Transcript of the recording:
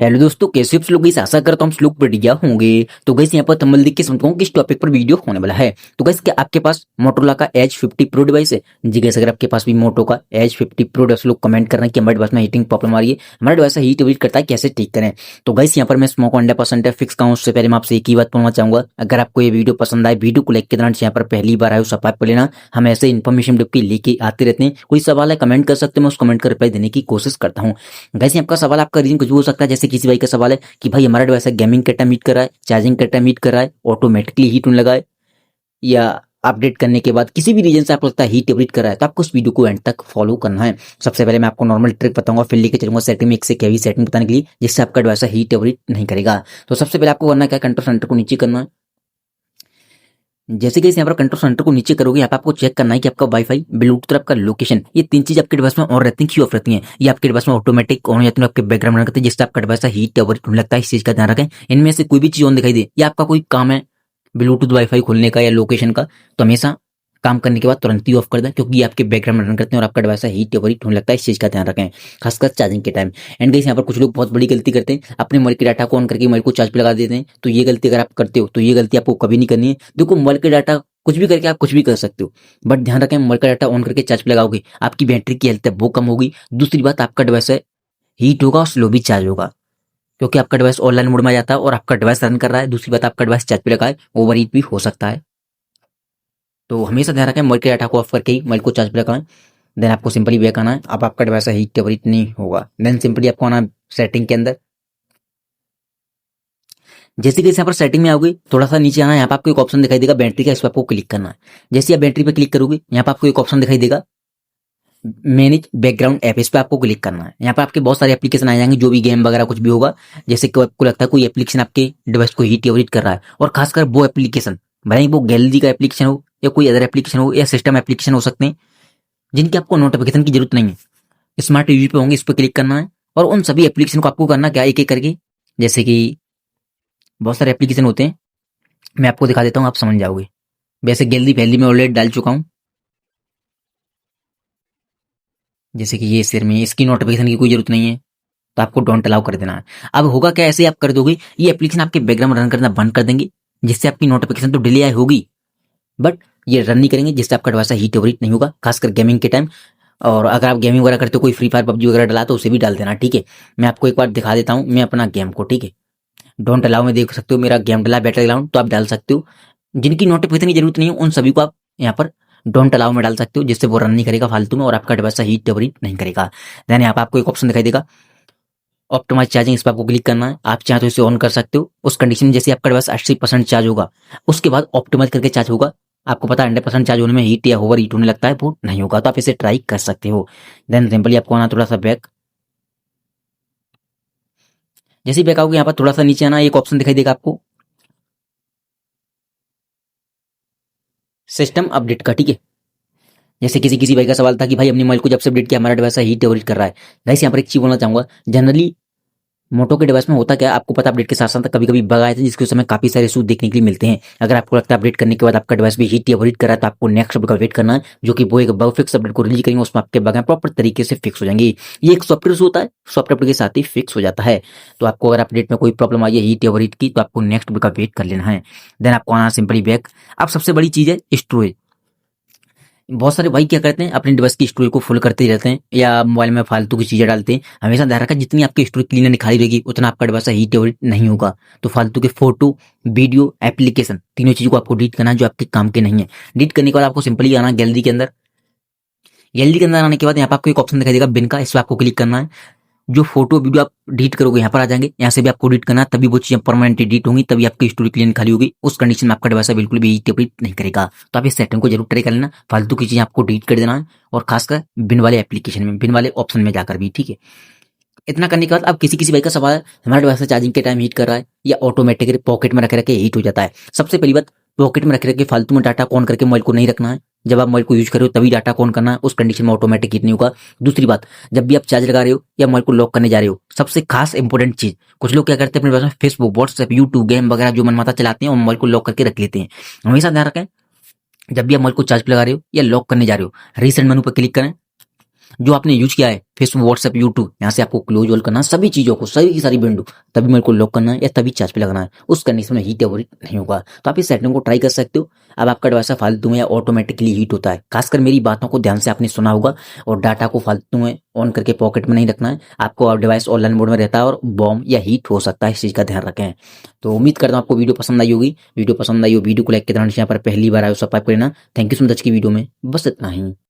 Hello दोस्तों, कैसे आप लोग? इस आशा करता हूँ हम लोग बढ़िया होंगे। तो गाइस यहाँ पर थंबनेल देख के समझता हूँ किस टॉपिक पर वीडियो होने वाला है। तो गाइस क्या आपके पास मोटोरोला का एज 50 प्रो डिवाइस है? जी गाइस, अगर आपके पास भी मोटो का एज 50 प्रो डिवाइस, लोग कमेंट कर रहे हैं कि हमारे डिवाइस में हीटिंग प्रॉब्लम आ रही है, हमारा डिवाइस हीट वीट करता है, कैसे ठीक करें। तो गाइस यहाँ पर मैं स्मोक 100% फिक्स का हूँ। उससे पहले मैं आपसे एक ही बात बोलना चाहूंगा, अगर आपको ये वीडियो पसंद आए, वीडियो को लाइक के दौरान यहाँ पर पहली बार आए हो सब्सक्राइब कर लेना। हम ऐसे इन्फॉर्मेशन के लेके आते रहते हैं। कोई सवाल है कमेंट कर सकते हैं, मैं उस कमेंट का रिप्लाई देने की कोशिश करता हूँ। गाइस आपका सवाल, आपका रीजन कुछ भी हो सकता है। जैसे किसी भाई का सवाल है कि भाई हमारा डिवाइस गेमिंग के टाइम हीट कर रहा है, चार्जिंग के टाइम हीट कर रहा है, ऑटोमेटिकली हीट होने लगा है, या अपडेट करने के बाद किसी भी रीजन से आपको लगता है हीट एवरेट कर रहा है, तो आपको उस वीडियो को एंड तक फॉलो करना है। सबसे पहले मैं आपको नॉर्मल ट्रिक बताऊंगा, फिर लेके चलूंगा सेटिंग में एक से कैवी सेटिंग बताने के लिए, जिससे आपका डिवाइस हीट एवरेट नहीं करेगा। तो सबसे पहले आपको करना क्या, कंट्रोल सेंटर को नीचे करना है। जैसे कि यहाँ पर कंट्रोल सेंटर को नीचे करोगे, यहाँ पे आपको चेक करना है कि आपका वाईफाई, ब्लूटूथ और आपका लोकेशन, ये तीन चीज आपके डिवाइस में ऑन रहती हैं, क्यों ऑफ रहती हैं? ये आपके डिवाइस में ऑटोमेटिक ऑन हो जाती है, आपके बैकग्राउंड में करते हैं, जिससे आपका डिवाइस हीट एवरेट होने लगता है। इस चीज का ध्यान रखें। इनमें से कोई भी चीज ऑन दिखाई दे, या आपका कोई काम है ब्लूटूथ वाईफाई खोलने का या लोकेशन का, तो हमेशा काम करने के बाद तुरंत ही ऑफ कर दें, क्योंकि ये आपके बैकग्राउंड में रन करते हैं और आपका डिवाइस हीट एवरेट होने लगता है। इस चीज का ध्यान रखें, खासकर चार्जिंग के टाइम। एंड गाइस यहाँ पर कुछ लोग बहुत बड़ी गलती करते हैं, अपने मोबाइल के डाटा को ऑन करके मोबाइल को चार्ज पे लगा देते हैं। तो ये गलती अगर आप करते हो, तो ये गलती आपको कभी नहीं करनी है। देखो, मोबाइल के डाटा कुछ भी करके आप कुछ भी कर सकते हो, बट ध्यान रखें, मोबाइल का डाटा ऑन करके चार्ज पे लगाओगे, आपकी बैटरी की हेल्थ है वो कम होगी। दूसरी बात, आपका डिवाइस हीट होगा और स्लो भी चार्ज होगा, क्योंकि आपका डिवाइस ऑनलाइन मोड में आ जाता है और आपका डिवाइस रन कर रहा है। दूसरी बात, आपका डिवाइस चार्ज पे लगा है, ओवर हीट भी हो सकता है। तो हमेशा ध्यान रखें, मोबाइल के डाटा को ऑफ करके ही मोबाइल को चार्ज पे लगाएं। देन आपको सिंपली बैक आना है। अब आपका डिवाइस हीट एवरेट नहीं होगा। देन सिंपली आपको आना सेटिंग के अंदर। जैसे कि यहाँ पर सेटिंग में आओगे, थोड़ा सा नीचे आना है, यहाँ पर आपको एक ऑप्शन दिखाई देगा बैटरी का, इस पर आपको क्लिक करना है। जैसे आप बैटरी पे क्लिक करोगे, यहाँ पर आपको एक ऑप्शन दिखाई देगा मैनेज बैकग्राउंड ऐप, इस पर आपको क्लिक करना है। यहाँ पर आपके बहुत सारे एप्लीकेशन आ जाएंगे, जो भी गेम वगैरह कुछ भी होगा। जैसे कि आपको लगता है कोई एप्लीकेशन आपके डिवाइस को हीट एवरेट कर रहा है, और खासकर वो एप्लीकेशन, भले ही वो गैलरी का एप्लीकेशन हो या कोई अदर एप्लीकेशन हो या सिस्टम एप्लीकेशन हो सकते हैं, जिनकी आपको नोटिफिकेशन की जरूरत नहीं है, स्मार्ट टीवी पे होंगे, इस पर क्लिक करना है। और उन सभी एप्लीकेशन को आपको करना क्या, एक एक करके, जैसे कि बहुत सारे एप्लीकेशन होते हैं, मैं आपको दिखा देता हूँ, आप समझ जाओगे। वैसे गैलरी पहले मैं ऑलरेडी डाल चुका हूँ, जैसे कि ये सिर में, इसकी नोटिफिकेशन की कोई जरूरत नहीं है, तो आपको डोंट अलाउ कर देना है। अब होगा क्या, ऐसे आप कर दोगे, ये एप्लीकेशन आपके बैकग्राउंड में रन करना बंद कर देंगे, जिससे आपकी नोटिफिकेशन तो डिले आई होगी, बट ये रन नहीं करेंगे, जिससे आपका डिवाइस हीट ओवरहीट नहीं होगा, खासकर गेमिंग के टाइम। और अगर आप गेमिंग वगैरह करते हो, कोई फ्री फायर पबजी वगैरह डाला, तो उसे भी डाल देना, ठीक है। मैं आपको एक बार दिखा देता हूँ, मैं अपना गेम को, ठीक है, डोंट अलाउ में देख सकते हो, मेरा गेम डाला बैटल ग्राउंड, तो आप डाल सकते हो। जिनकी नोटिफिकेशन की जरूरत नहीं है, उन सभी को आप यहाँ पर डोंट अलाउ में डाल सकते हो, जिससे वो रन नहीं करेगा फालतू में, और आपका डिवाइस हीट ओवरहीट नहीं करेगा। देन यहाँ पर आपको एक ऑप्शन दिखाई देगा ऑप्टिमाइज चार्जिंग, इस पर आपको क्लिक करना है। आप चाहे तो इसे ऑन कर सकते हो। उस कंडीशन में जैसे आपका डिवाइस 80% चार्ज होगा, उसके बाद ऑप्टिमाइज करके चार्ज होगा। आपको पता है 100% चार्ज होने में हीट या ओवर हीट होने लगता है, वो नहीं होगा, तो आप इसे ट्राई कर सकते हो। देन सिंपली आपको आना थोड़ा सा बैक। जैसे ही बैक आओगे, यहाँ पर थोड़ा सा नीचे आना, एक ऑप्शन दिखाई देगा आपको सिस्टम अपडेट का, ठीक है। जैसे किसी किसी भाई का सवाल था कि भाई अपने मोबाइल को जब से अपडेट किया, हमारा डिवाइस हीट ओवरहीट कर रहा है। गाइस यहाँ पर एक चीज बोलना चाहूंगा, जनरली मोटो के डिवाइस में होता क्या है, आपको पता अपडेट के साथ साथ कभी कभी बग आए थे, जिसके समय काफी सारे इशू देखने के लिए मिलते हैं। अगर आपको लगता है अपडेट करने के बाद आपका डिवाइस भी हीट या ओवरहीट कर रहा है, तो आपको नेक्स्ट अपडेट का वेट करना है, जो कि वो एक बग फिक्स अपडेट को रिलीज करेंगे, उसमें आपके बग प्रॉपर तरीके से फिक्स हो जाएंगे। ये एक सॉफ्टवेयर होता है, सॉफ्टवेयर अपडेट के साथ ही फिक्स हो जाता है। तो आपको अगर अपडेट में कोई प्रॉब्लम आई है हीट या ओवरहीट की, तो आपको नेक्स्ट अपडेट का वेट कर लेना है। देन आपको आना सिंपली बैक। अब सबसे बड़ी चीज है स्टोरेज। बहुत सारे भाई क्या करते हैं, अपने डिवाइस की स्टोरेज को फुल करते ही रहते हैं, या मोबाइल में फालतू की चीजें डालते हैं। हमेशा ध्यान रखा, जितनी आपकी स्टोरेज क्लीन एंड खाली रहेगी, उतना आपका डिवाइस हीट ओवरहीट नहीं होगा। तो फालतू के फोटो, वीडियो, एप्लीकेशन, तीनों चीजों को आपको डिलीट करना है, जो आपके काम के नहीं है। डिलीट करने के बाद आपको सिंपली आना गैलरी के अंदर। गैलरी के अंदर आने के बाद यहाँ पर आपको एक ऑप्शन दिखाई देगा बिन का, इस पर आपको क्लिक करना है। जो फोटो वीडियो आप डिलीट करोगे, यहाँ पर आ जाएंगे, यहाँ से भी आपको डिलीट करना है, तभी वो चीजें परमानेंट डिलीट होंगी, तभी आपकी स्टोरेज क्लीन खाली होगी। उस कंडीशन में आपका डिवाइस बिल्कुल भी हीट ओवरहीट नहीं करेगा। तो आप इस सेटिंग को जरूर ट्राई कर लेना, फालतू की चीजें आपको डिलीट कर देना है, और खासकर बिन वाले एप्लीकेशन में, बिन वाले ऑप्शन में जाकर भी, ठीक है। इतना करने के बाद अब किसी किसी बाइक का सवाल है, हमारा डिवाइस चार्जिंग के टाइम हीट कर रहा है, या ऑटोमेटिकली पॉकेट में रखे रखे हीट हो जाता है। सबसे पहली बात, पॉकेट में रखे रखे फालतू में डाटा ऑन करके मोबाइल को नहीं रखना है। जब आप मोबाइल को यूज कर रहे हो तभी डाटा ऑन करना है, उस कंडीशन में ऑटोमेटिक हीट नहीं होगा। दूसरी बात, जब भी आप चार्ज लगा रहे हो या मोबाइल को लॉक करने जा रहे हो, सबसे खास इंपॉर्टेंट चीज, कुछ लोग क्या करते हैं, अपने डिवाइस में फेसबुक, व्हाट्सएप, यूट्यूब, गेम वगैरह जो मनमाता चलाते हैं, और मोबाइल को लॉक करके रख लेते हैं। हमेशा ध्यान रखें, जब भी आप मोबाइल को चार्ज पे लगा रहे हो या लॉक करने जा रहे हो, रीसेट मेनू पर क्लिक करें। जो आपने यूज किया है फेसबुक, व्हाट्सएप, यूट्यूब, यहाँ से आपको क्लोज ऑल करना है सभी चीज़ों को, सभी की सारी विंडो, तभी मेरे को लॉक करना है या तभी चार्ज पे लगाना है। उस कंडीशन में हीट एवोइड नहीं होगा। तो आप इस सेटिंग को ट्राई कर सकते हो। अब आपका डिवाइस फालतू में या ऑटोमेटिकली हीट होता है, खासकर मेरी बातों को ध्यान से आपने सुना होगा, और डाटा को फालतू में ऑन करके पॉकेट में नहीं रखना है आपको। डिवाइस ऑनलाइन मोड में रहता है और बॉम्ब या हीट हो सकता है, इस चीज़ का ध्यान रखें। तो उम्मीद करता हूँ आपको वीडियो पसंद आई होगी। वीडियो पसंद आई हो, वीडियो को लाइक के दौरान यहाँ पर पहली बार आए हो सब्सक्राइब कर लेना। थैंक यू सो मच की वीडियो में बस इतना ही।